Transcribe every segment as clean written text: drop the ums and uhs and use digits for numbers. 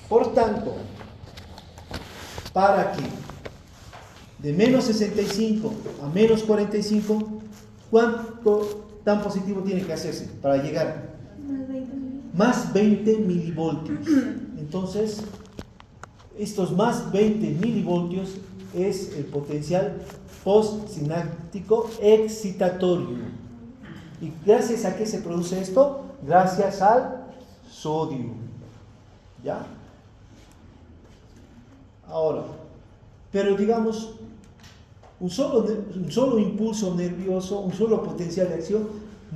Por tanto, para que de menos 65 a menos 45, ¿cuánto tan positivo tiene que hacerse para llegar? Más 20 milivoltios. Entonces, estos más 20 milivoltios es el potencial postsináptico excitatorio. ¿Y gracias a qué se produce esto? Gracias al sodio. ¿Ya? Ahora, pero digamos, un solo impulso nervioso, un solo potencial de acción,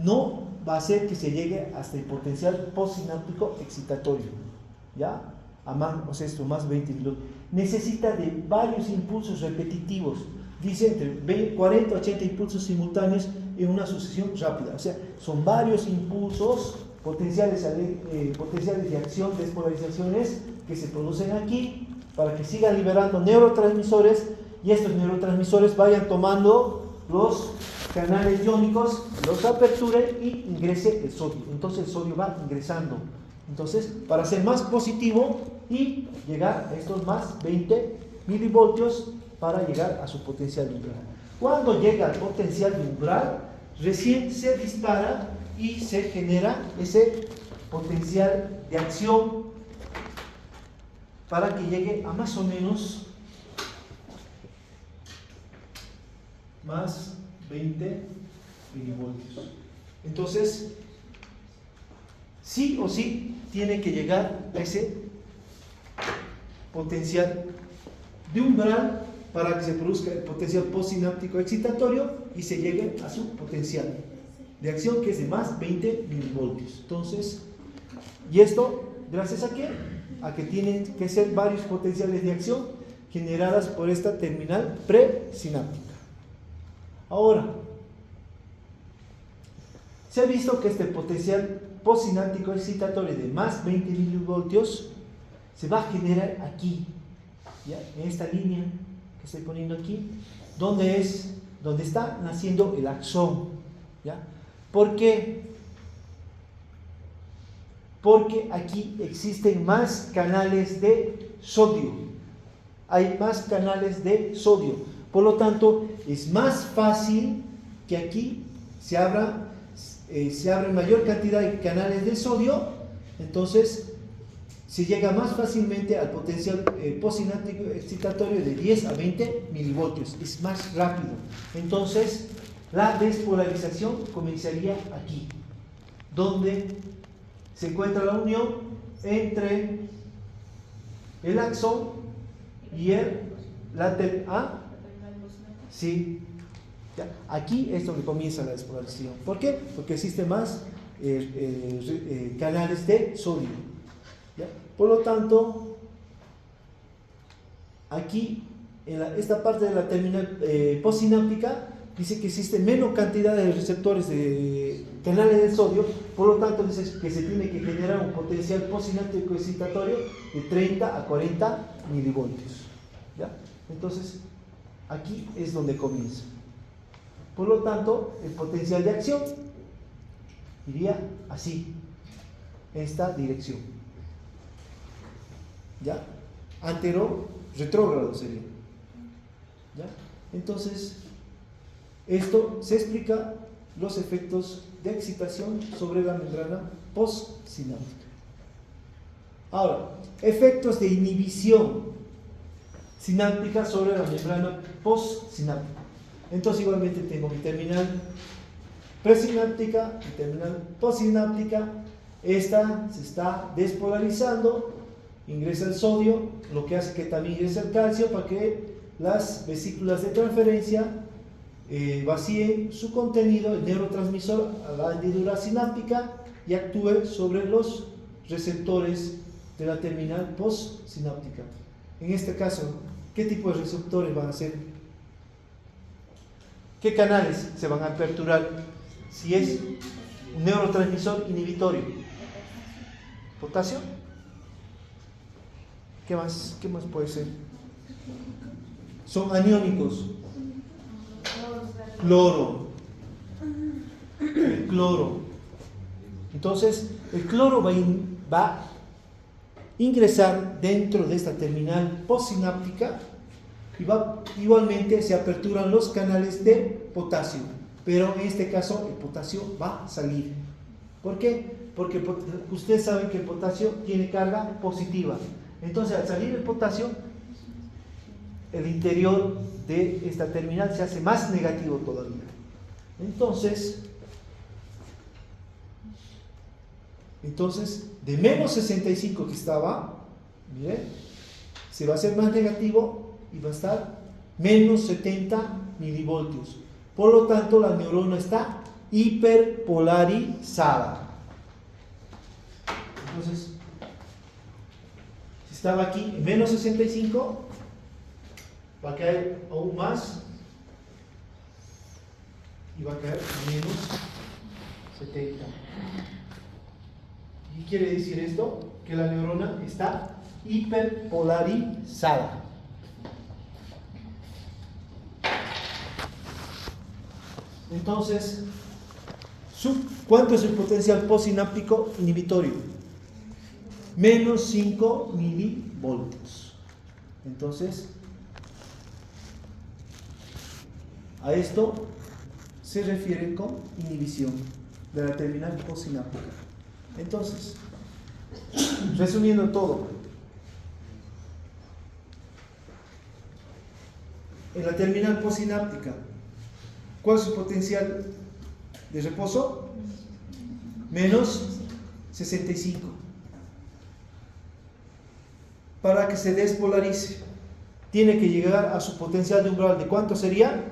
no va a hacer que se llegue hasta el potencial postsináptico excitatorio. ¿Ya? O sea, esto más 20 minutos. Necesita de varios impulsos repetitivos. Dice entre 40 a 80 impulsos simultáneos en una sucesión rápida. O sea, son varios impulsos potenciales de acción, despolarizaciones que se producen aquí para que sigan liberando neurotransmisores y estos neurotransmisores vayan tomando los canales iónicos, los aperture y ingrese el sodio. Entonces el sodio va ingresando. Entonces, para ser más positivo y llegar a estos más 20 milivoltios para llegar a su potencial umbral. Cuando llega al potencial umbral, recién se dispara y se genera ese potencial de acción para que llegue a más o menos más 20 milivoltios. Entonces, sí o sí tiene que llegar a ese potencial de umbral para que se produzca el potencial postsináptico excitatorio y se llegue a su potencial de acción, que es de más 20 milivoltios. Entonces, ¿y esto gracias a qué? A que tienen que ser varios potenciales de acción generadas por esta terminal presináptica. Ahora, se ha visto que este potencial postsináptico excitatorio de más 20 milivoltios se va a generar aquí, ¿ya? En esta línea que estoy poniendo aquí, donde está naciendo el axón, ¿ya? ¿Por qué? Porque aquí existen más canales de sodio. Hay más canales de sodio. Por lo tanto, es más fácil que aquí se abra mayor cantidad de canales de sodio. Entonces, se llega más fácilmente al potencial postsináptico excitatorio de 10 a 20 milivoltios. Es más rápido. Entonces, la despolarización comenzaría aquí, donde se encuentra la unión entre el axón y el sí, ¿ya? Aquí es donde comienza la despolarización. ¿Por qué? Porque existen más canales de sodio, ¿ya? Por lo tanto, aquí en esta parte de la terminal postsináptica dice que existe menos cantidad de receptores de canales de sodio, por lo tanto dice que se tiene que generar un potencial postsináptico excitatorio de 30 a 40 milivoltios, ¿ya? Entonces, aquí es donde comienza. Por lo tanto, el potencial de acción iría así, en esta dirección, ¿ya? Retrógrado sería, ¿ya? Entonces, esto se explica los efectos de excitación sobre la membrana postsináptica. Ahora, efectos de inhibición sináptica sobre la membrana postsináptica. Entonces, igualmente tengo mi terminal presináptica, mi terminal postsináptica. Esta se está despolarizando, ingresa el sodio, lo que hace que también ingrese el calcio para que las vesículas de transferencia vacíen su contenido, el neurotransmisor, a la hendidura sináptica y actúe sobre los receptores de la terminal postsináptica. En este caso, ¿qué tipo de receptores van a ser? ¿Qué canales se van a aperturar si es un neurotransmisor inhibitorio? ¿Potasio? ¿Qué más puede ser? Son aniónicos. Cloro. El cloro. Entonces, el cloro va a ingresar dentro de esta terminal postsináptica y igualmente se aperturan los canales de potasio, pero en este caso el potasio va a salir. ¿Por qué? Porque ustedes saben que el potasio tiene carga positiva. Entonces, al salir el potasio, el interior de esta terminal se hace más negativo todavía. Entonces, de menos 65 que estaba, miren, se va a hacer más negativo y va a estar menos 70 milivoltios. Por lo tanto, la neurona está hiperpolarizada. Entonces, si estaba aquí en menos 65, va a caer aún más y va a caer a menos 70. ¿Qué quiere decir esto? Que la neurona está hiperpolarizada. Entonces, ¿cuánto es el potencial postsináptico inhibitorio? Menos 5 milivoltios. Entonces, a esto se refiere con inhibición de la terminal postsináptica. Entonces, resumiendo todo, en la terminal postsináptica, ¿cuál es su potencial de reposo? Menos 65. Para que se despolarice, tiene que llegar a su potencial de umbral. ¿De cuánto sería?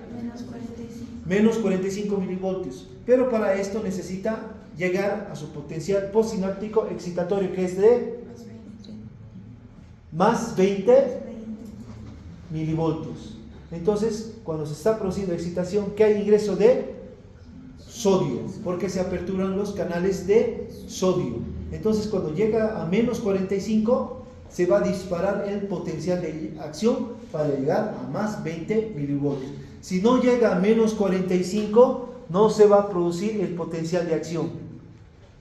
Menos 45 milivoltios. Pero para esto necesita llegar a su potencial postsináptico excitatorio, que es de más 20 milivoltios. Entonces, cuando se está produciendo excitación, ¿qué hay? Ingreso de sodio, porque se aperturan los canales de sodio. Entonces, cuando llega a menos 45, se va a disparar el potencial de acción para llegar a más 20 milivoltios. Si no llega a menos 45, no se va a producir el potencial de acción.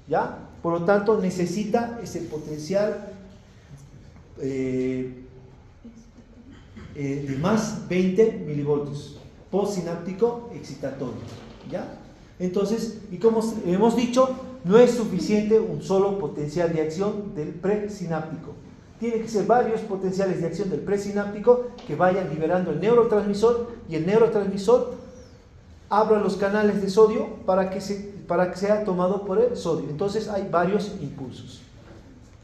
¿Ya? Por lo tanto, necesita ese potencial de más 20 milivoltios postsináptico excitatorio. ¿Ya? Entonces, y como hemos dicho, no es suficiente un solo potencial de acción del presináptico. Tiene que ser varios potenciales de acción del presináptico que vayan liberando el neurotransmisor, y el neurotransmisor abra los canales de sodio para que sea tomado por el sodio. Entonces hay varios impulsos.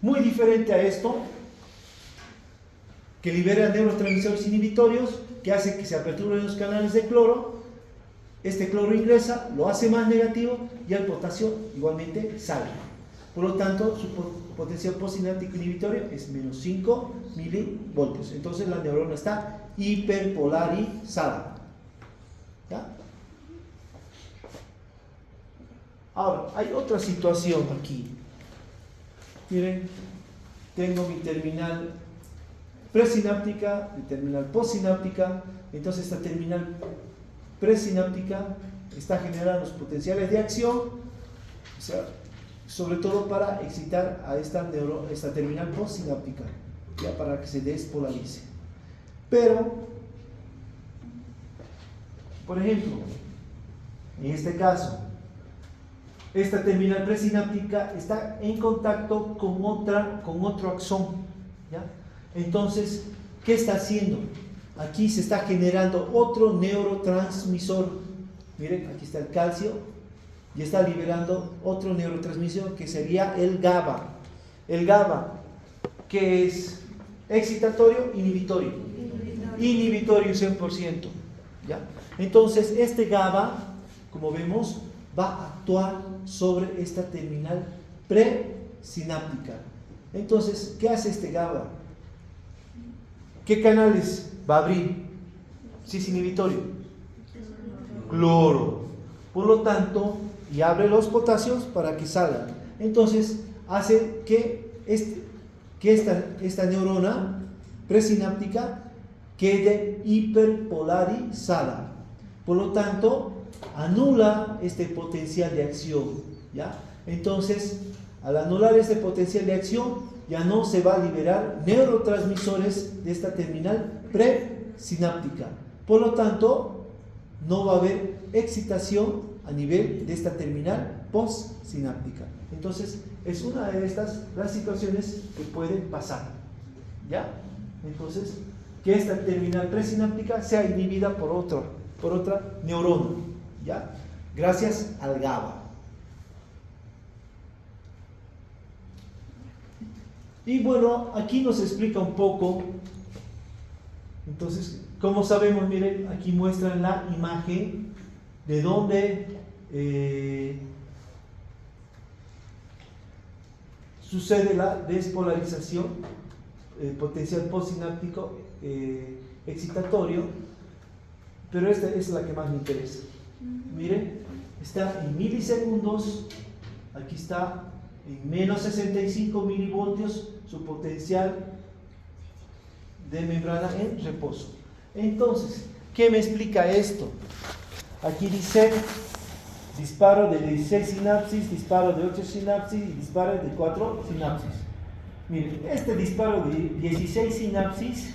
Muy diferente a esto, que libera neurotransmisores inhibitorios, que hace que se aperturen los canales de cloro. Este cloro ingresa, lo hace más negativo y el potasio igualmente sale. Por lo tanto, su potencial postsináptico inhibitorio es menos 5 milivoltios. Entonces la neurona está hiperpolarizada. ¿Ya? Ahora, hay otra situación aquí. Miren, tengo mi terminal presináptica, mi terminal postsináptica. Entonces esta terminal presináptica está generando los potenciales de acción, o sea, sobre todo para excitar a esta terminal postsináptica, ya, para que se despolarice. Pero, por ejemplo, en este caso, esta terminal presináptica está en contacto con otro axón, ¿ya? Entonces, ¿qué está haciendo? Aquí se está generando otro neurotransmisor. Miren, aquí está el calcio y está liberando otro neurotransmisor que sería el GABA. El GABA, que es excitatorio, inhibitorio. Inhibitorio 100%. ¿Ya? Entonces, este GABA, como vemos, va a actuar sobre esta terminal presináptica. Entonces, ¿qué hace este GABA? ¿Qué canales va a abrir si es inhibitorio? Cloro. Por lo tanto, y abre los potasios para que salgan. Entonces, hace que esta neurona presináptica quede hiperpolarizada. Por lo tanto, anula este potencial de acción, ¿ya? Entonces, al anular este potencial de acción, ya no se va a liberar neurotransmisores de esta terminal presináptica. Por lo tanto, no va a haber excitación a nivel de esta terminal postsináptica. Entonces, es una de estas las situaciones que pueden pasar. ¿Ya? Entonces, que esta terminal presináptica sea inhibida por otra neurona. ¿Ya? Gracias al GABA. Y bueno, aquí nos explica un poco. Entonces, como sabemos, miren, aquí muestran la imagen de donde sucede la despolarización, potencial postsináptico excitatorio, pero esta es la que más me interesa. Miren, está en milisegundos, aquí está en menos 65 milivoltios su potencial de membrana en reposo. Entonces, ¿qué me explica esto? Aquí dice disparo de 16 sinapsis, disparo de 8 sinapsis y disparo de 4 sinapsis. Miren, este disparo de 16 sinapsis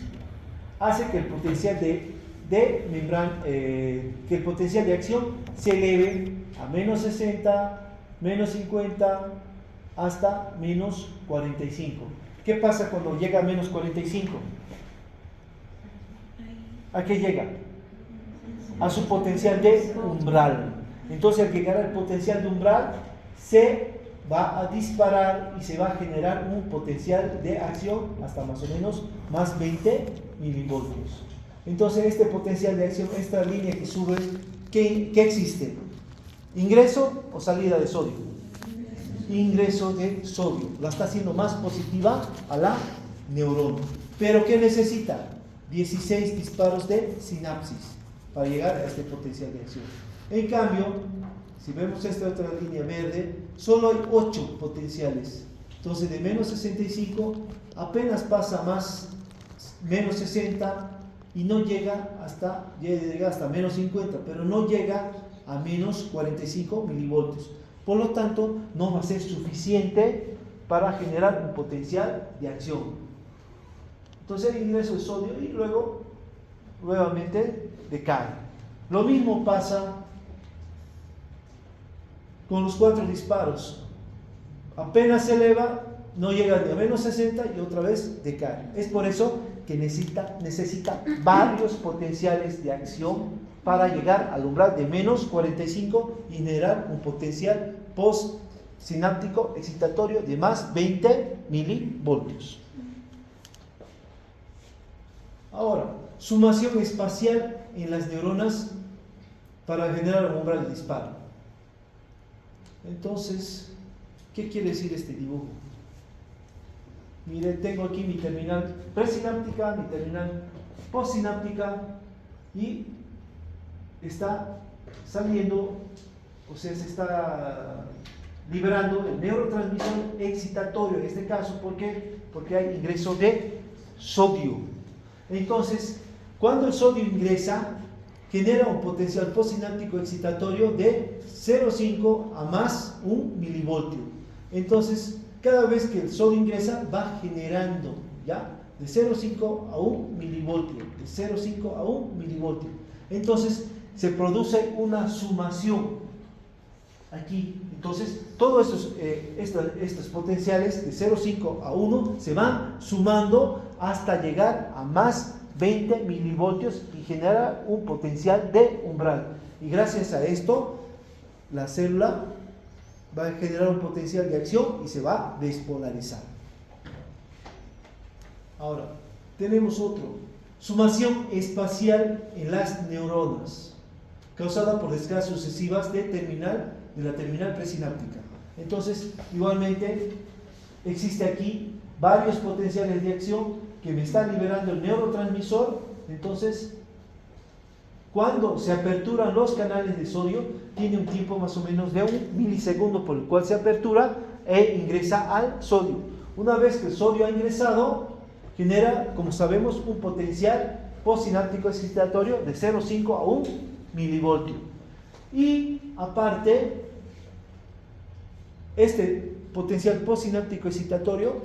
hace que el potencial de membrana, que el potencial de acción se eleve a menos 60, menos 50, hasta menos 45. ¿Qué pasa cuando llega a menos 45? ¿A qué llega? A su potencial de umbral. Entonces, al llegar al potencial de umbral, se va a disparar y se va a generar un potencial de acción hasta más o menos más 20 milivoltios. Entonces, este potencial de acción, esta línea que sube, ¿qué existe? ¿Ingreso o salida de sodio? Ingreso de sodio. La está haciendo más positiva a la neurona. ¿Pero qué necesita? 16 disparos de sinapsis para llegar a este potencial de acción. En cambio, si vemos esta otra línea verde, solo hay 8 potenciales. Entonces, de menos 65 apenas pasa más menos 60 y no llega hasta menos 50, pero no llega a menos 45 milivoltios. Por lo tanto, no va a ser suficiente para generar un potencial de acción. Entonces, el ingreso de sodio y luego nuevamente decae. Lo mismo pasa con los 4 disparos. Apenas se eleva, no llega ni a menos 60 y otra vez decae. Es por eso que necesita varios potenciales de acción para llegar al umbral de menos 45 y generar un potencial postsináptico excitatorio de más 20 milivoltios. Ahora, sumación espacial en las neuronas para generar un umbral de disparo. Entonces, ¿qué quiere decir este dibujo? Mire, tengo aquí mi terminal presináptica, mi terminal postsináptica y está saliendo, o sea, se está liberando el neurotransmisor excitatorio en este caso. ¿Por qué? Porque hay ingreso de sodio. Entonces, cuando el sodio ingresa, genera un potencial postsináptico excitatorio de 0,5 a más 1 milivoltio. Entonces, cada vez que el sodio ingresa, va generando, ¿ya? De 0,5 a 1 milivoltio, de 0,5 a 1 milivoltio. Entonces, se produce una sumación aquí. Entonces, todos estos potenciales de 0,5 a 1 se van sumando hasta llegar a más 20 milivoltios y genera un potencial de umbral. Y gracias a esto, la célula va a generar un potencial de acción y se va a despolarizar. Ahora, tenemos otro. Sumación espacial en las neuronas, causada por descargas sucesivas de la terminal presináptica. Entonces, igualmente, existe aquí varios potenciales de acción que me están liberando el neurotransmisor. Entonces, cuando se aperturan los canales de sodio, tiene un tiempo más o menos de 1 milisegundo por el cual se apertura e ingresa al sodio. Una vez que el sodio ha ingresado, genera, como sabemos, un potencial postsináptico excitatorio de 0,5 a 1 milivoltio. Y aparte, este potencial postsináptico excitatorio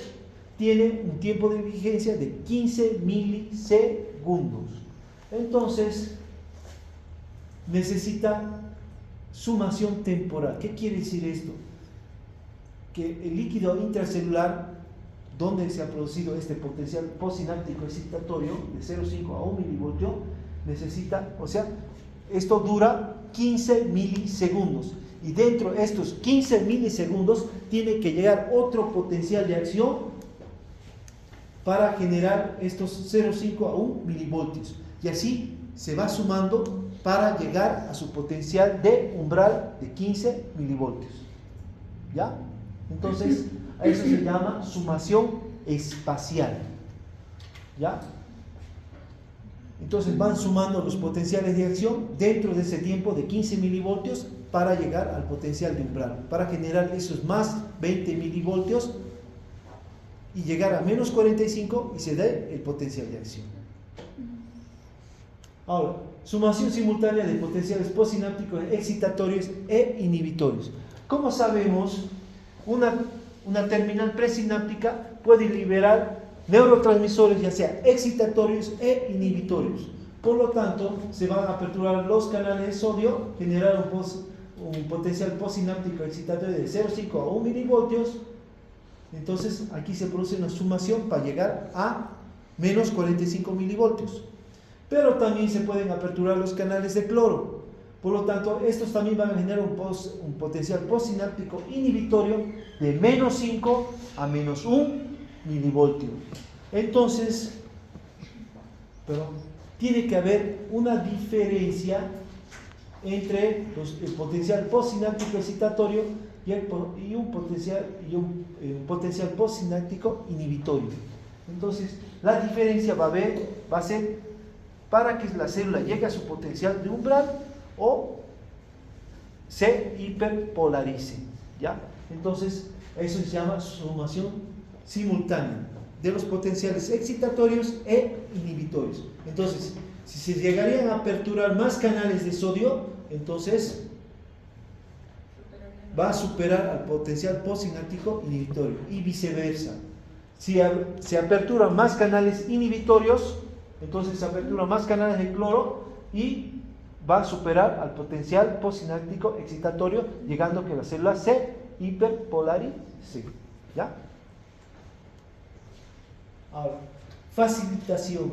tiene un tiempo de vigencia de 15 milisegundos. Entonces, necesita sumación temporal. ¿Qué quiere decir esto? Que el líquido intracelular, donde se ha producido este potencial postsináptico excitatorio de 0,5 a 1 milivoltio, necesita, o sea, esto dura 15 milisegundos. Y dentro de estos 15 milisegundos tiene que llegar otro potencial de acción para generar estos 0,5 a 1 milivoltios. Y así se va sumando para llegar a su potencial de umbral de 15 milivoltios. ¿Ya? Entonces, a eso se llama sumación espacial. ¿Ya? Entonces van sumando los potenciales de acción dentro de ese tiempo de 15 milivoltios para llegar al potencial de umbral, para generar esos más 20 milivoltios y llegar a menos 45 y se dé el potencial de acción. Ahora, sumación simultánea de potenciales postsinápticos excitatorios e inhibitorios. Como sabemos, una terminal presináptica puede liberar neurotransmisores, ya sea excitatorios e inhibitorios. Por lo tanto, se van a aperturar los canales de sodio, generar un potencial postsináptico excitatorio de 0,5 a 1 milivoltios. Entonces, aquí se produce una sumación para llegar a menos 45 milivoltios. Pero también se pueden aperturar los canales de cloro. Por lo tanto, estos también van a generar un potencial postsináptico inhibitorio de menos 5 a menos 1 milivoltio. Entonces, tiene que haber una diferencia entre el potencial postsináptico excitatorio y un potencial postsináptico inhibitorio. Entonces, la diferencia va a ser para que la célula llegue a su potencial de umbral o se hiperpolarice, ¿ya? Entonces, eso se llama sumación simultánea de los potenciales excitatorios e inhibitorios. Entonces, si se llegarían a aperturar más canales de sodio, entonces va a superar al potencial postsináptico inhibitorio y viceversa. Si se aperturan más canales inhibitorios, entonces se aperturan más canales de cloro y va a superar al potencial postsináptico excitatorio, llegando a que la célula se hiperpolarice. ¿Ya? Ahora, facilitación.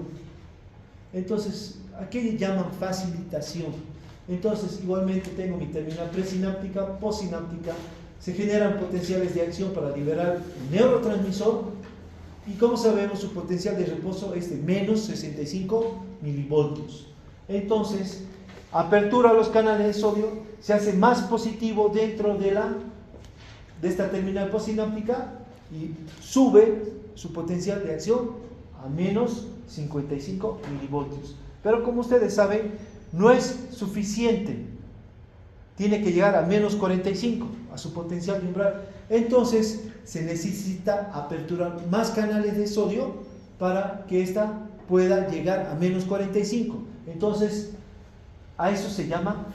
Entonces, ¿a qué le llaman facilitación? Entonces, igualmente tengo mi terminal presináptica, postsináptica, se generan potenciales de acción para liberar el neurotransmisor y como sabemos su potencial de reposo es de menos 65 milivoltios. Entonces, apertura a los canales de sodio, se hace más positivo dentro de esta terminal postsináptica y sube su potencial de acción a menos 55 milivoltios. Pero como ustedes saben, no es suficiente. Tiene que llegar a menos 45, a su potencial de umbral. Entonces, se necesita aperturar más canales de sodio para que ésta pueda llegar a menos 45. Entonces, a eso se llama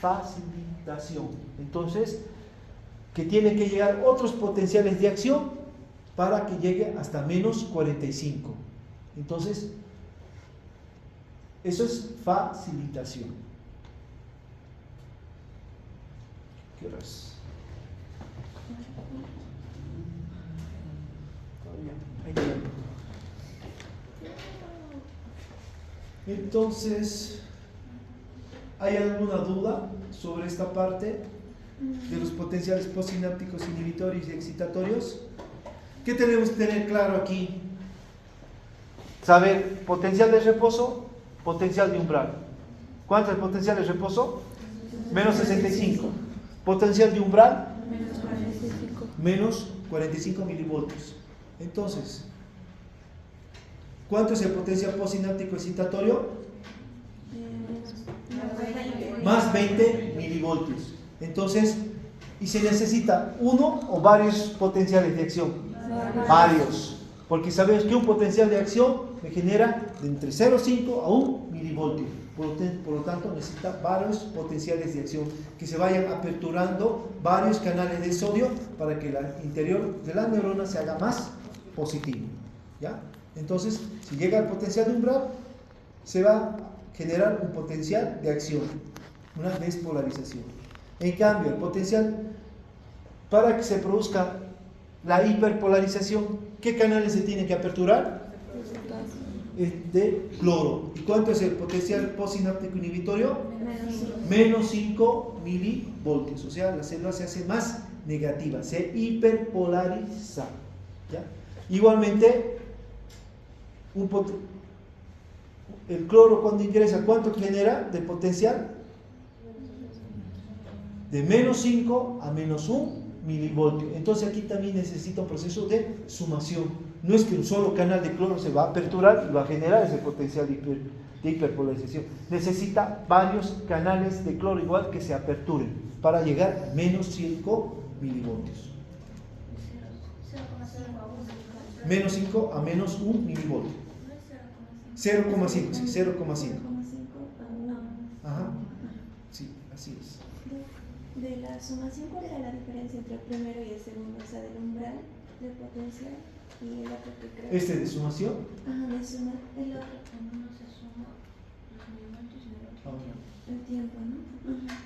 facilitación. Entonces, que tiene que llegar otros potenciales de acción para que llegue hasta menos 45. Entonces, eso es facilitación. ¿Qué horas? Entonces, ¿hay alguna duda sobre esta parte de los potenciales postsinápticos inhibitorios y excitatorios? ¿Qué tenemos que tener claro aquí? Saber potencial de reposo, potencial de umbral. ¿Cuánto es el potencial de reposo? Menos 65. Potencial de umbral, menos 45 milivoltios. Entonces, ¿cuánto es el potencial postsináptico excitatorio? Más 20 milivoltios. Entonces, ¿y se necesita uno o varios potenciales de acción? Varios. Porque sabemos que un potencial de acción me genera de entre 0,5 a 1 milivoltio. Por lo tanto, necesita varios potenciales de acción que se vayan aperturando varios canales de sodio para que el interior de la neurona se haga más positivo, ¿ya? Entonces, si llega al potencial de umbral, se va a generar un potencial de acción, una despolarización. En cambio, el potencial, para que se produzca la hiperpolarización, ¿qué canales se tienen que aperturar? De cloro. ¿Y cuánto es el potencial postsináptico inhibitorio? Menos 5 milivoltios. O sea, la célula se hace más negativa, se hiperpolariza, ¿ya? Igualmente, el cloro cuando ingresa, ¿cuánto genera de potencial? De menos 5 a menos 1 milivoltio. Entonces aquí también necesita un proceso de sumación. No es que un solo canal de cloro se va a aperturar y va a generar ese potencial de hiperpolarización. Necesita varios canales de cloro igual que se aperturen para llegar a menos 5 milivoltios. Menos 5 a menos 1 milivoltio. 0,5, sí, 0,5. Ajá, sí, así es. De la sumación, ¿cuál era la diferencia entre el primero y el segundo? O sea, del umbral de potencial y el otro que creo. ¿Este de sumación? Ajá, de suma, el otro. En uno se suma los milivoltios y en el otro El tiempo, ¿no? Ajá.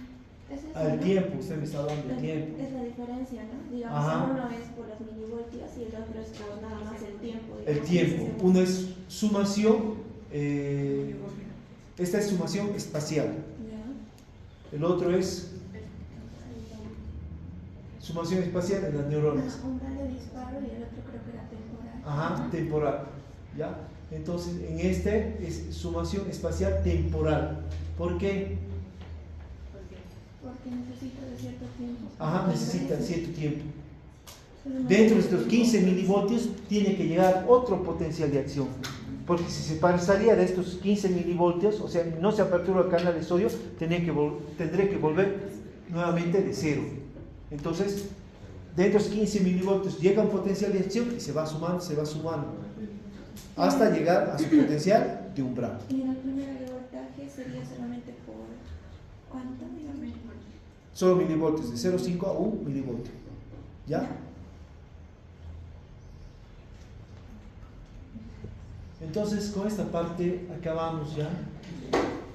Es eso, El ¿no? tiempo, usted me está hablando del tiempo. Es la diferencia, ¿no? Digamos, Ajá. uno es por los milivoltios y el otro es por nada más el tiempo. El tiempo. Uno es sumación, esta es sumación espacial. Ya. El otro es sumación espacial en las neuronas. Umbral de disparo y el otro creo que era temporal. Ajá, temporal. ¿Ya? Entonces, en este es sumación espacial temporal. ¿Por qué? Porque necesita de cierto tiempo. Ajá, necesita cierto tiempo. Solo no Dentro de tiene estos tiempo. 15 milivoltios tiene que llegar otro potencial de acción. Porque si se pasaría de estos 15 milivoltios, o sea, no se apertura el canal de sodio, tendré que volver nuevamente de cero. Entonces, dentro de estos 15 milivoltios llega un potencial de acción y se va sumando, hasta llegar a su potencial de umbral. Y en el primero de voltaje sería solamente por ¿cuánto? Digamos? Solo milivoltios, de 0,5 a 1 milivoltio. ¿Ya? Entonces, con esta parte acabamos ya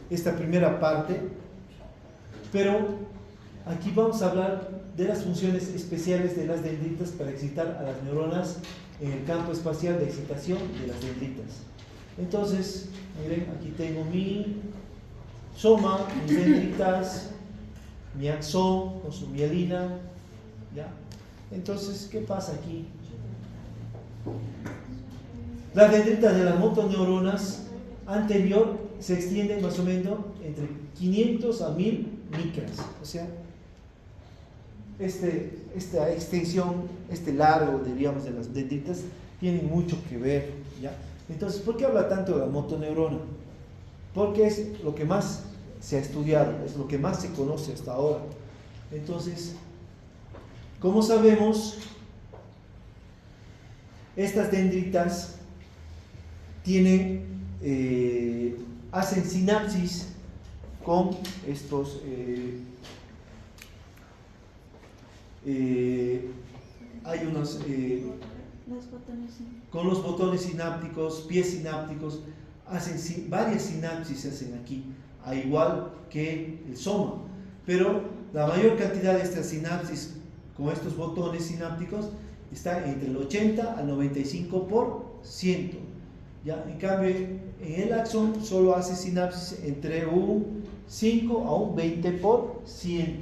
esta primera parte, pero aquí vamos a hablar de las funciones especiales de las dendritas para excitar a las neuronas en el campo espacial de excitación de las dendritas. Entonces, miren, aquí tengo mi soma, mis dendritas, mi axón con su mielina, ¿ya? Entonces, ¿qué pasa aquí? Las dendritas de las motoneuronas anterior se extienden más o menos entre 500 a 1000 micras, o sea, esta extensión, este largo, diríamos, de las dendritas tiene mucho que ver, ¿ya? Entonces, ¿por qué habla tanto de la motoneurona? Porque es lo que más se ha estudiado, es lo que más se conoce hasta ahora. Entonces, como sabemos, estas dendritas hacen sinapsis con estos hay unos Los botones sí. con los botones sinápticos, pies sinápticos, hacen varias sinapsis se hacen aquí, a igual que el soma, pero la mayor cantidad de estas sinapsis con estos botones sinápticos está entre el 80 al 95%. ¿Ya? En cambio, en el axón solo hace sinapsis entre un 5 a un 20%.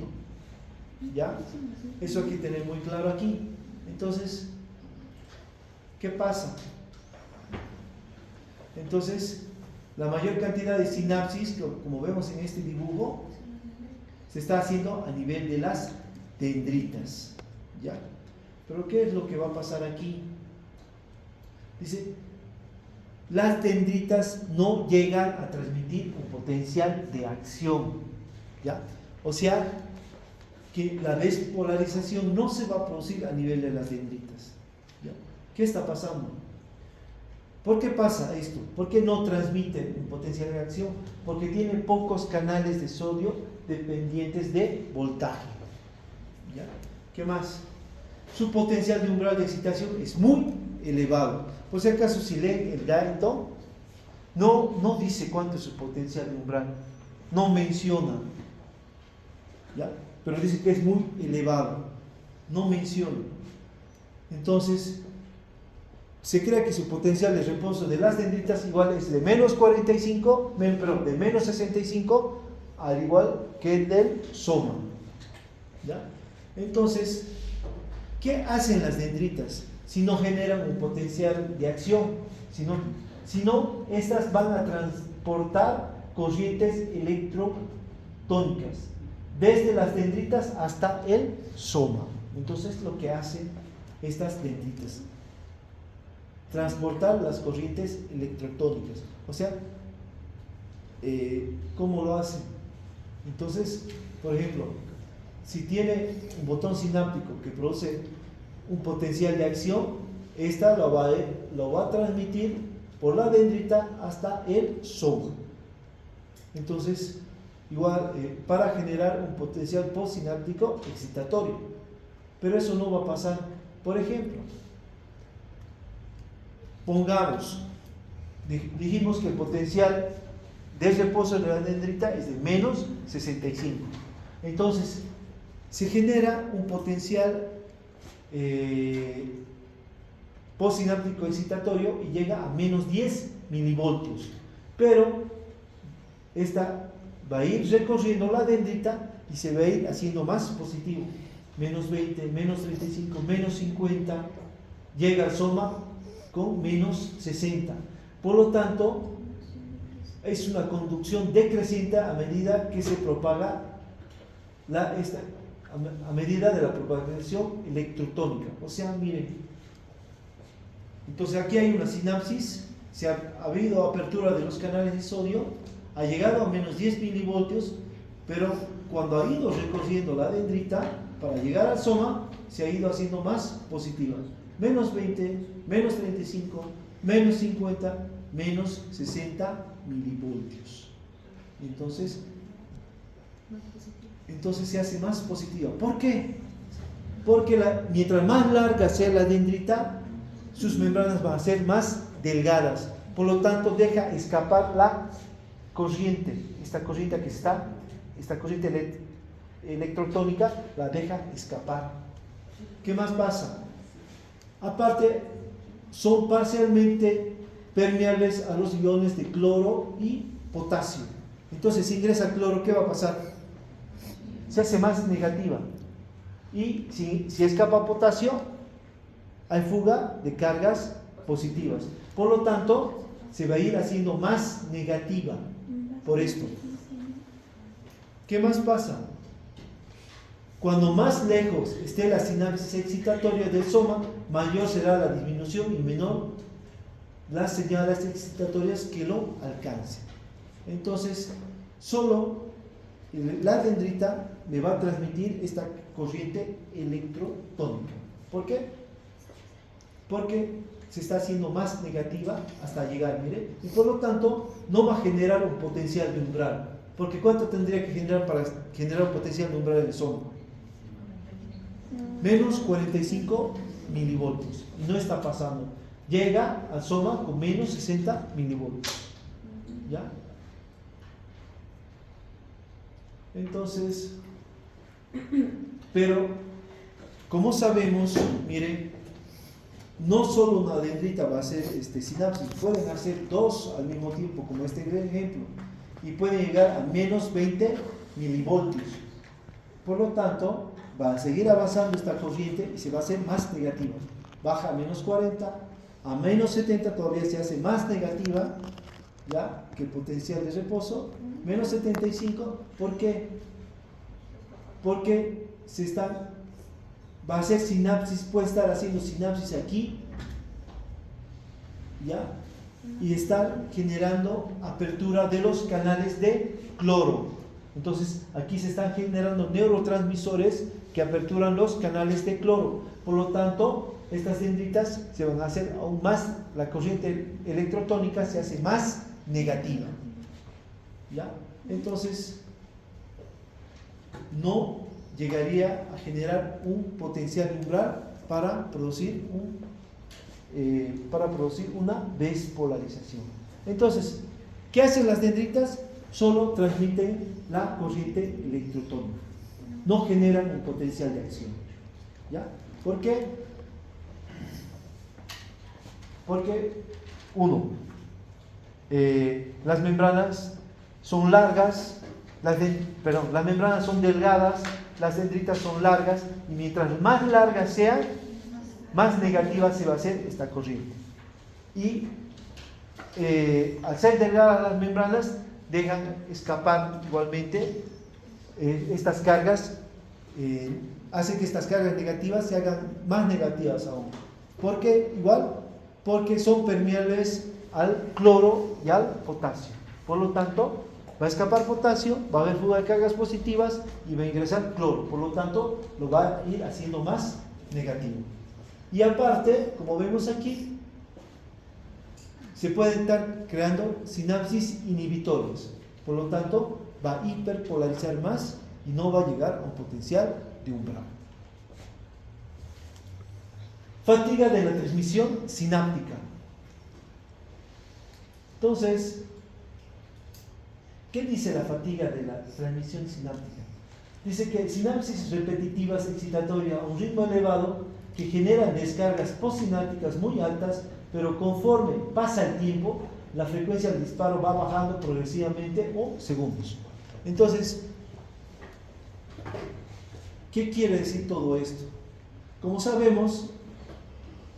¿Ya? Eso hay que tener muy claro aquí. Entonces, ¿qué pasa? Entonces, la mayor cantidad de sinapsis, como vemos en este dibujo, se está haciendo a nivel de las dendritas. ¿Ya? Pero ¿qué es lo que va a pasar aquí? Dice, las dendritas no llegan a transmitir un potencial de acción, ¿ya? O sea, que la despolarización no se va a producir a nivel de las dendritas, ¿ya? ¿Qué está pasando? ¿Por qué pasa esto? ¿Por qué no transmiten un potencial de acción? Porque tiene pocos canales de sodio dependientes de voltaje, ¿ya? ¿Qué más? Su potencial de umbral de excitación es muy elevado. Por si acaso, si leen el Dayton, no dice cuánto es su potencial de umbral, no menciona, ¿ya? Pero dice que es muy elevado, no menciona. Entonces, se cree que su potencial de reposo de las dendritas igual es de menos 45, perdón, de menos 65, al igual que el del soma, ¿ya? Entonces, ¿qué hacen las dendritas si no generan un potencial de acción? Si no, estas van a transportar corrientes electrotónicas desde las dendritas hasta el soma. Entonces, lo que hacen estas dendritas, transportar las corrientes electrotónicas. O sea, ¿cómo lo hacen? Entonces, por ejemplo, si tiene un botón sináptico que produce un potencial de acción, esta lo va a transmitir por la dendrita hasta el soma. Entonces, igual, para generar un potencial postsináptico excitatorio. Pero eso no va a pasar. Por ejemplo, pongamos, dijimos que el potencial de reposo de la dendrita es de menos 65. Entonces, se genera un potencial postsináptico excitatorio y llega a menos 10 milivoltios. Pero esta va a ir recorriendo la dendrita y se va a ir haciendo más positivo. Menos 20, menos 35, menos 50, llega al soma con menos 60. Por lo tanto, es una conducción decreciente a medida que se propaga a medida de la propagación electrotónica. O sea, miren, entonces aquí hay una sinapsis, ha habido apertura de los canales de sodio, ha llegado a menos 10 milivoltios, pero cuando ha ido recorriendo la dendrita para llegar al soma, se ha ido haciendo más positiva. Menos 20, menos 35, menos 50, menos 60 milivoltios. Entonces se hace más positiva. ¿Por qué? Porque mientras más larga sea la dendrita, sus membranas van a ser más delgadas. Por lo tanto, deja escapar la corriente. Esta corriente electrotónica la deja escapar. ¿Qué más pasa? Aparte, son parcialmente permeables a los iones de cloro y potasio. Entonces, si ingresa cloro, ¿qué va a pasar? Se hace más negativa. Y si escapa potasio, hay fuga de cargas positivas. Por lo tanto, se va a ir haciendo más negativa por esto. ¿Qué más pasa? Cuando más lejos esté la sinapsis excitatoria del soma, mayor será la disminución y menor las señales excitatorias que lo alcancen. Entonces, solo la dendrita me va a transmitir esta corriente electrotónica. ¿Por qué? Porque se está haciendo más negativa hasta llegar, mire, y por lo tanto no va a generar un potencial de umbral. Porque ¿cuánto tendría que generar para generar un potencial de umbral en el soma? Menos 45 milivoltios. Y no está pasando. Llega al soma con menos 60 milivoltios. ¿Ya? Entonces, pero como sabemos, miren, no solo una dendrita va a hacer sinapsis, pueden hacer dos al mismo tiempo, como este ejemplo, y pueden llegar a menos 20 milivoltios. Por lo tanto, va a seguir avanzando esta corriente y se va a hacer más negativa. Baja a menos 40, a menos 70 todavía se hace más negativa, ¿ya? Que el potencial de reposo. Menos 75, ¿por qué? Porque va a hacer sinapsis, puede estar haciendo sinapsis aquí, ¿ya? Y estar generando apertura de los canales de cloro. Entonces, aquí se están generando neurotransmisores que aperturan los canales de cloro. Por lo tanto, estas dendritas se van a hacer aún más, la corriente electrotónica se hace más negativa. ¿Ya? Entonces, no llegaría a generar un potencial umbral para producir para producir una despolarización. Entonces, ¿qué hacen las dendritas? Solo transmiten la corriente electrotónica, no generan un potencial de acción. ¿Ya? ¿Por qué? Porque, uno, las membranas son largas, las membranas son delgadas, las dendritas son largas, y mientras más largas sean, más negativa se va a hacer esta corriente. Y al ser delgadas las membranas, dejan escapar igualmente estas cargas, hace que estas cargas negativas se hagan más negativas aún. ¿Por qué? Igual, porque son permeables al cloro y al potasio. Por lo tanto, va a escapar potasio, va a haber fuga de cargas positivas y va a ingresar cloro. Por lo tanto, lo va a ir haciendo más negativo. Y aparte, como vemos aquí, se pueden estar creando sinapsis inhibitorias. Por lo tanto, va a hiperpolarizar más y no va a llegar a un potencial de umbral. Fatiga de la transmisión sináptica. Entonces, ¿qué dice la fatiga de la transmisión sináptica? Dice que sinapsis repetitivas excitatorias a un ritmo elevado que generan descargas postsinápticas muy altas, pero conforme pasa el tiempo, la frecuencia del disparo va bajando progresivamente o segundos. Entonces, ¿qué quiere decir todo esto? Como sabemos,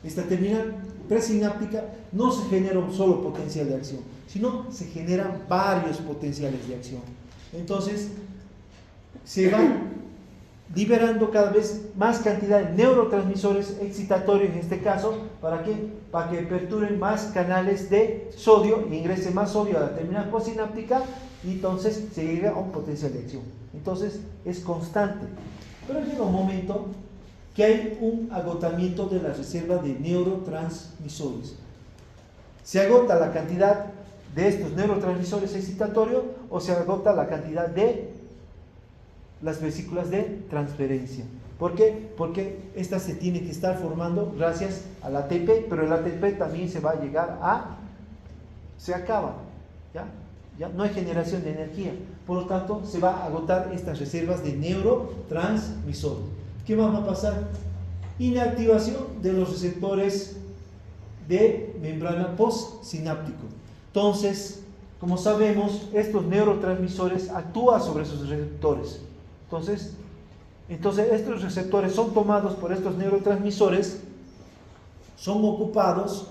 esta terminal presináptica no se genera un solo potencial de acción, sino se generan varios potenciales de acción. Entonces, se van liberando cada vez más cantidad de neurotransmisores excitatorios en este caso, ¿para qué? Para que perturben más canales de sodio e ingrese más sodio a la terminal postsináptica y entonces se llega a un potencial de acción. Entonces es constante, pero llega un momento que hay un agotamiento de la reserva de neurotransmisores. Se agota la cantidad de estos neurotransmisores excitatorios o se agota la cantidad de las vesículas de transferencia. ¿Por qué? Porque esta se tiene que estar formando gracias al ATP, pero el ATP también se va a llegar a... se acaba, ¿ya? No hay generación de energía, por lo tanto se va a agotar estas reservas de neurotransmisores. ¿Qué más va a pasar? Inactivación de los receptores de membrana postsináptico. Entonces, como sabemos, estos neurotransmisores actúan sobre sus receptores. Entonces estos receptores son tomados por estos neurotransmisores, son ocupados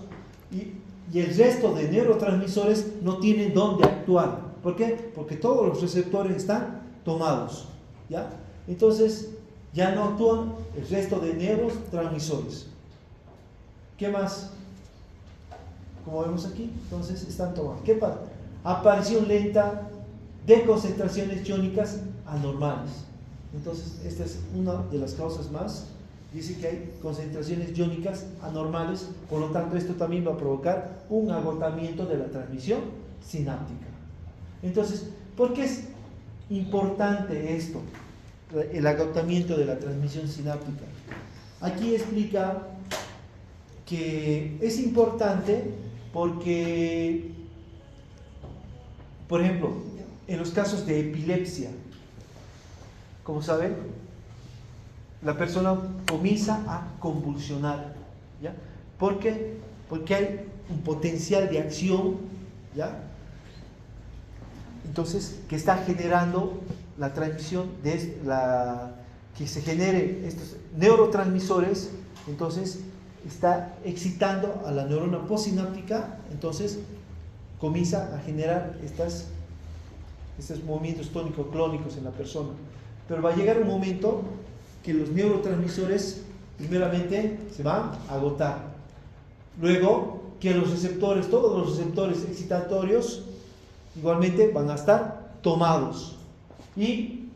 y el resto de neurotransmisores no tienen dónde actuar. ¿Por qué? Porque todos los receptores están tomados, ¿ya? Entonces ya no actúan el resto de neurotransmisores. ¿Qué más? Como vemos aquí, entonces están tomados. ¿Qué pasa? Aparición lenta de concentraciones iónicas anormales. Entonces, esta es una de las causas más. Dice que hay concentraciones iónicas anormales, por lo tanto, esto también va a provocar un agotamiento de la transmisión sináptica. Entonces, ¿por qué es importante esto? El agotamiento de la transmisión sináptica. Aquí explica que es importante porque, por ejemplo, en los casos de epilepsia, como saben, la persona comienza a convulsionar, ¿ya? ¿Por qué? Porque hay un potencial de acción, ¿ya? Entonces, que está generando la transmisión que se genere estos neurotransmisores, entonces está excitando a la neurona postsináptica, entonces comienza a generar estos movimientos tónico-clónicos en la persona. Pero va a llegar un momento que los neurotransmisores primeramente se van a agotar. Luego que los receptores, todos los receptores excitatorios igualmente van a estar tomados. Y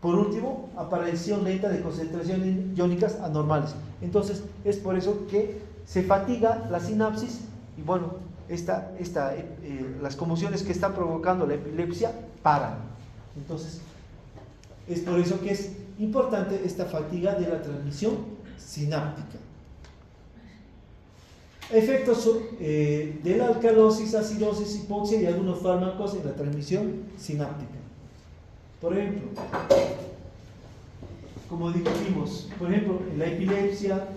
por último, aparición lenta de concentraciones iónicas anormales. Entonces es por eso que se fatiga la sinapsis y bueno, las conmociones que están provocando la epilepsia paran. Entonces es por eso que es importante esta fatiga de la transmisión sináptica. Efectos de la alcalosis, acidosis, hipoxia y algunos fármacos en la transmisión sináptica. Por ejemplo, como dijimos, por ejemplo, en la epilepsia,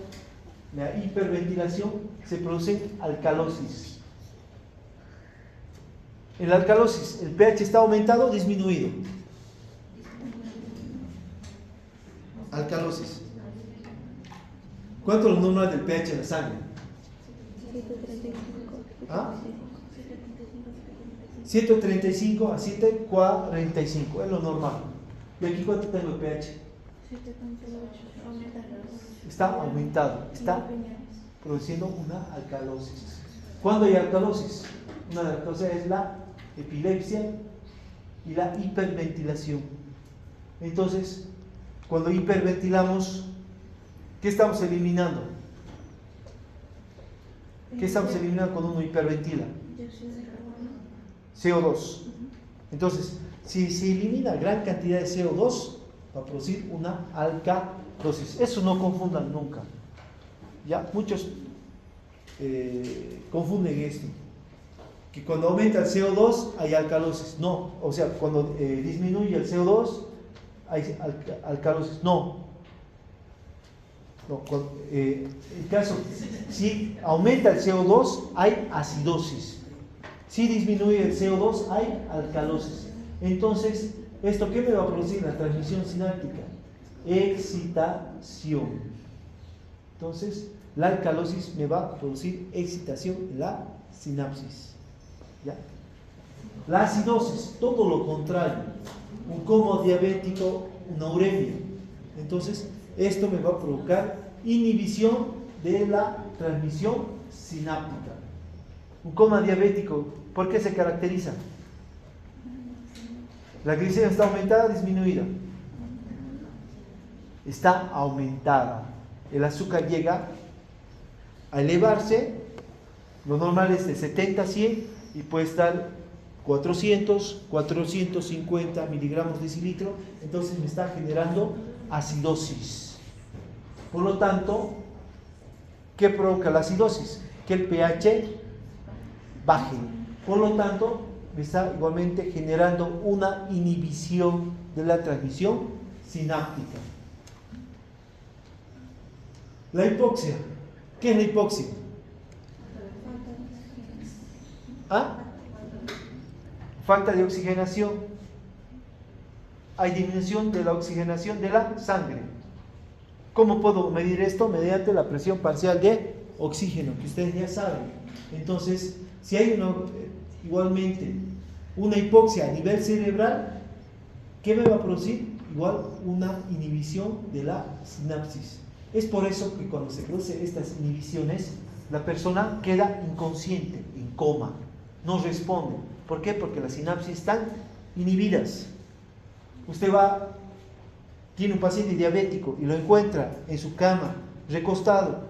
la hiperventilación, se produce alcalosis. En la alcalosis, el pH está aumentado o disminuido. Alcalosis. ¿Cuánto es lo normal del pH en la sangre? 135 a 745, es lo normal. ¿Y aquí cuánto tengo el pH? 7.8. Está aumentado, está produciendo una alcalosis. ¿Cuándo hay alcalosis? Una de las causas es la epilepsia y la hiperventilación. Entonces, cuando hiperventilamos, ¿qué estamos eliminando? ¿Qué estamos eliminando cuando uno hiperventila? CO2. Entonces, si se elimina gran cantidad de CO2, va a producir una alcalosis. Eso no confundan nunca. Ya, muchos confunden esto. Que cuando aumenta el CO2 hay alcalosis. No, o sea, cuando disminuye el CO2 hay alcalosis. No. No, el caso, si aumenta el CO2 hay acidosis. Si disminuye el CO2 hay alcalosis. Entonces, ¿esto qué me va a producir? La transmisión sináptica. Excitación. Entonces, la alcalosis me va a producir excitación en la sinapsis. ¿Ya? La acidosis, todo lo contrario. Un coma diabético, una uremia. Entonces, esto me va a provocar inhibición de la transmisión sináptica. Un coma diabético, ¿por qué se caracteriza? ¿La glicemia está aumentada o disminuida? Está aumentada. El azúcar llega a elevarse, lo normal es de 70 a 100 y puede estar 400, 450 miligramos decilitro, entonces me está generando acidosis. Por lo tanto, ¿qué provoca la acidosis? Que el pH baje. Por lo tanto, me está igualmente generando una inhibición de la transmisión sináptica. La hipoxia. ¿Qué es la hipoxia? ¿Ah? Falta de oxigenación. Hay disminución de la oxigenación de la sangre. ¿Cómo puedo medir esto? Mediante la presión parcial de oxígeno, que ustedes ya saben. Entonces, si hay igualmente una hipoxia a nivel cerebral, ¿qué me va a producir? Igual una inhibición de la sinapsis. Es por eso que cuando se producen estas inhibiciones, la persona queda inconsciente, en coma, no responde. ¿Por qué? Porque las sinapsis están inhibidas. Usted tiene un paciente diabético y lo encuentra en su cama, recostado,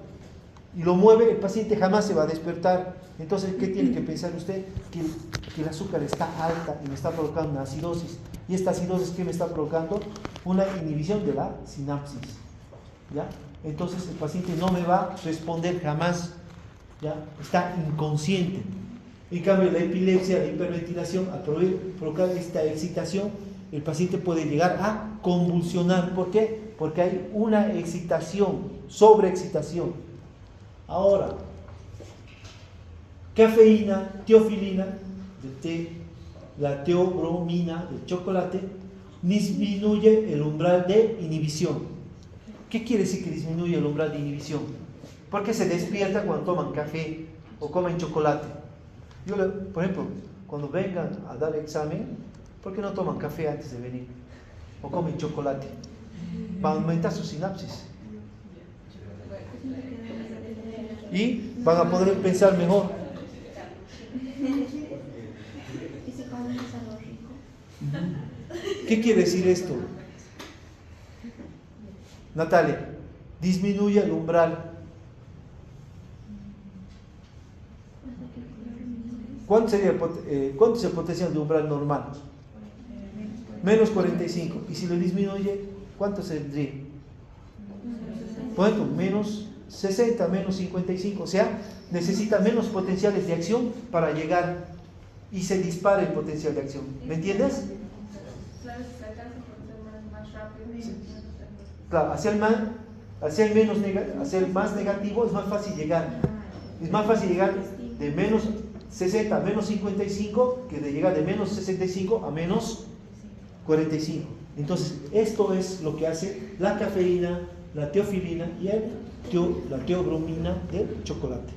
y lo mueve, el paciente jamás se va a despertar. Entonces, ¿qué tiene que pensar usted? Que el azúcar está alta y me está provocando una acidosis. ¿Y esta acidosis qué me está provocando? Una inhibición de la sinapsis. ¿Ya? Entonces, el paciente no me va a responder jamás. ¿Ya? Está inconsciente. En cambio, la epilepsia, la hiperventilación, al provocar esta excitación, el paciente puede llegar a convulsionar. ¿Por qué? Porque hay una excitación, sobreexcitación. Ahora, cafeína, teofilina del té, la teobromina del chocolate, disminuye el umbral de inhibición. ¿Qué quiere decir que disminuye el umbral de inhibición? Porque se despierta cuando toman café o comen chocolate. Por ejemplo, cuando vengan a dar examen, ¿por qué no toman café antes de venir? O comen chocolate. Va a aumentar su sinapsis. Y van a poder pensar mejor. ¿Qué quiere decir esto? Natalia, disminuye el umbral. ¿Cuánto es el potencial de umbral normal? Menos 45. Y si lo disminuye, ¿cuánto tendría? Por ejemplo, menos 60 menos 55, o sea, necesita menos potenciales de acción para llegar y se dispara el potencial de acción. ¿Me entiendes? Claro, si se alcanza por ser más rápido y Claro, hacia el más negativo es más fácil llegar. Es más fácil llegar de menos 60 a menos 55 que de llegar de menos 65 a menos 45. Entonces, esto es lo que hace la cafeína, la teofilina y la teobromina del chocolate.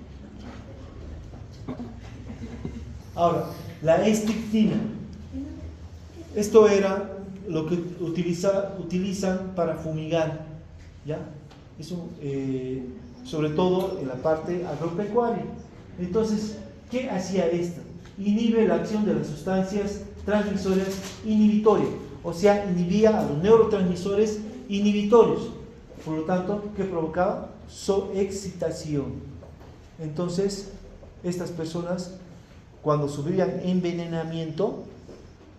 Ahora, la estrictina. Esto era lo que utilizan para fumigar, ¿ya? Eso, sobre todo en la parte agropecuaria. Entonces, ¿qué hacía esta? Inhibe la acción de las sustancias transmisoras inhibitorias, o sea, inhibía a los neurotransmisores inhibitorios. Por lo tanto, ¿qué provocaba? Excitación. Entonces, estas personas, cuando sufrían envenenamiento,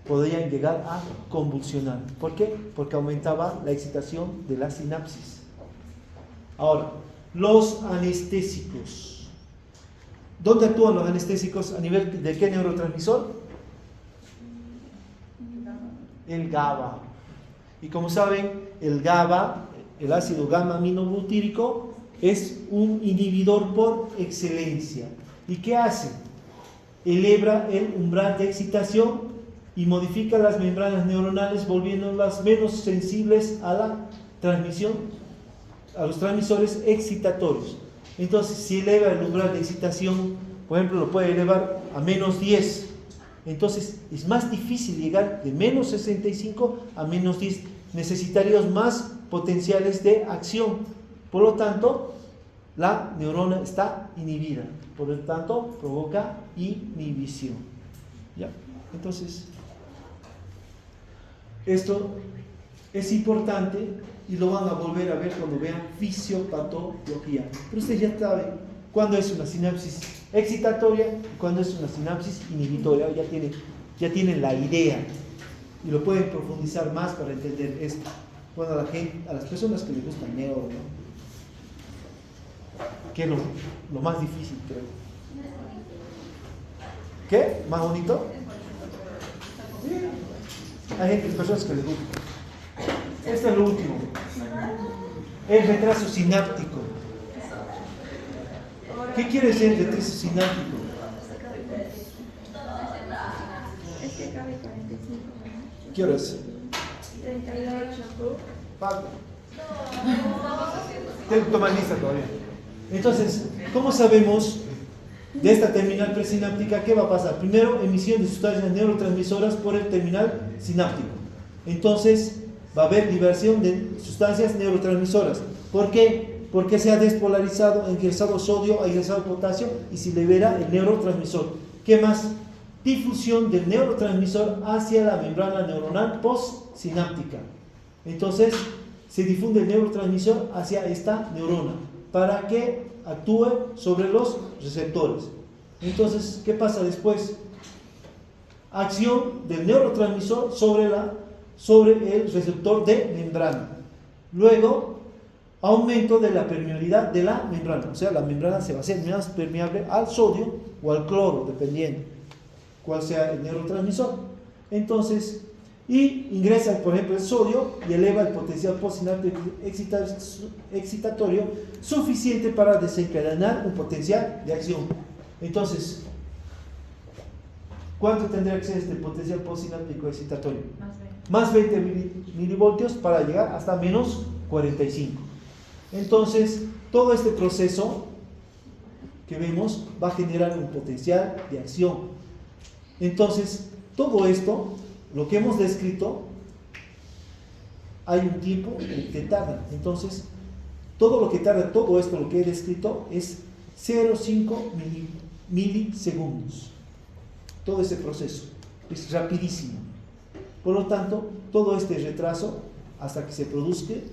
podrían llegar a convulsionar. ¿Por qué? Porque aumentaba la excitación de la sinapsis. Ahora, los anestésicos. ¿Dónde actúan los anestésicos? ¿A nivel de qué neurotransmisor? El GABA. Y como saben, el GABA, el ácido gamma-aminobutírico, es un inhibidor por excelencia. ¿Y qué hace? Eleva el umbral de excitación y modifica las membranas neuronales, volviéndolas menos sensibles a la transmisión, a los transmisores excitatorios. Entonces, si eleva el umbral de excitación, por ejemplo, lo puede elevar a menos 10. Entonces, es más difícil llegar de menos 65 a menos 10. Necesitaríamos más potenciales de acción. Por lo tanto, la neurona está inhibida. Por lo tanto, provoca inhibición. ¿Ya? Entonces, esto es importante y lo van a volver a ver cuando vean fisiopatología. Pero ustedes ya saben cuándo es una sinapsis excitatoria y cuándo es una sinapsis inhibitoria. Ya tienen la idea y lo pueden profundizar más para entender esto. Bueno, a las personas que les gusta el neuro, ¿no? Que es lo más difícil, creo. ¿Qué? ¿Más bonito? Hay personas que les gusta. Este es lo último. El retraso sináptico. ¿Qué quiere decir el retraso sináptico? Es que cabe 45. ¿Qué horas? 38. Pablo. Tengo que tomar lista todavía. Entonces, ¿cómo sabemos de esta terminal presináptica qué va a pasar? Primero, emisión de sustancias neurotransmisoras por el terminal sináptico. Entonces, va a haber liberación de sustancias neurotransmisoras. ¿Por qué? Porque se ha despolarizado, ingresado sodio, ha ingresado potasio y se libera el neurotransmisor. ¿Qué más? Difusión del neurotransmisor hacia la membrana neuronal postsináptica. Entonces, se difunde el neurotransmisor hacia esta neurona para que actúe sobre los receptores. Entonces, ¿qué pasa después? Acción del neurotransmisor sobre el receptor de membrana. Luego, aumento de la permeabilidad de la membrana. O sea, la membrana se va a hacer más permeable al sodio o al cloro, dependiendo cuál sea el neurotransmisor. Entonces, y ingresa, por ejemplo, el sodio y eleva el potencial postsináptico excitatorio suficiente para desencadenar un potencial de acción. Entonces, ¿cuánto tendría que ser este potencial postsináptico excitatorio? Más 20 milivoltios para llegar hasta menos 45. Entonces, todo este proceso que vemos va a generar un potencial de acción. Entonces, todo esto, lo que hemos descrito, hay un tiempo que tarda. Entonces, todo lo que tarda, todo esto, lo que he descrito, es 0,5 milisegundos. Todo ese proceso es rapidísimo. Por lo tanto, todo este retraso, hasta que se produce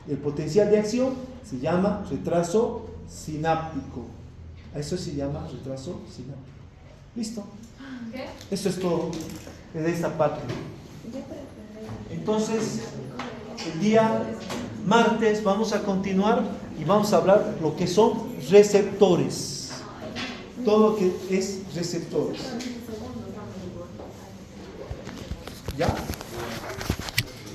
el potencial de acción, se llama retraso sináptico. A eso se llama retraso sináptico. ¿Listo? ¿Qué? Eso es todo de esta parte. Entonces, el día martes vamos a continuar y vamos a hablar lo que son receptores. Todo lo que es receptores. ¿Ya?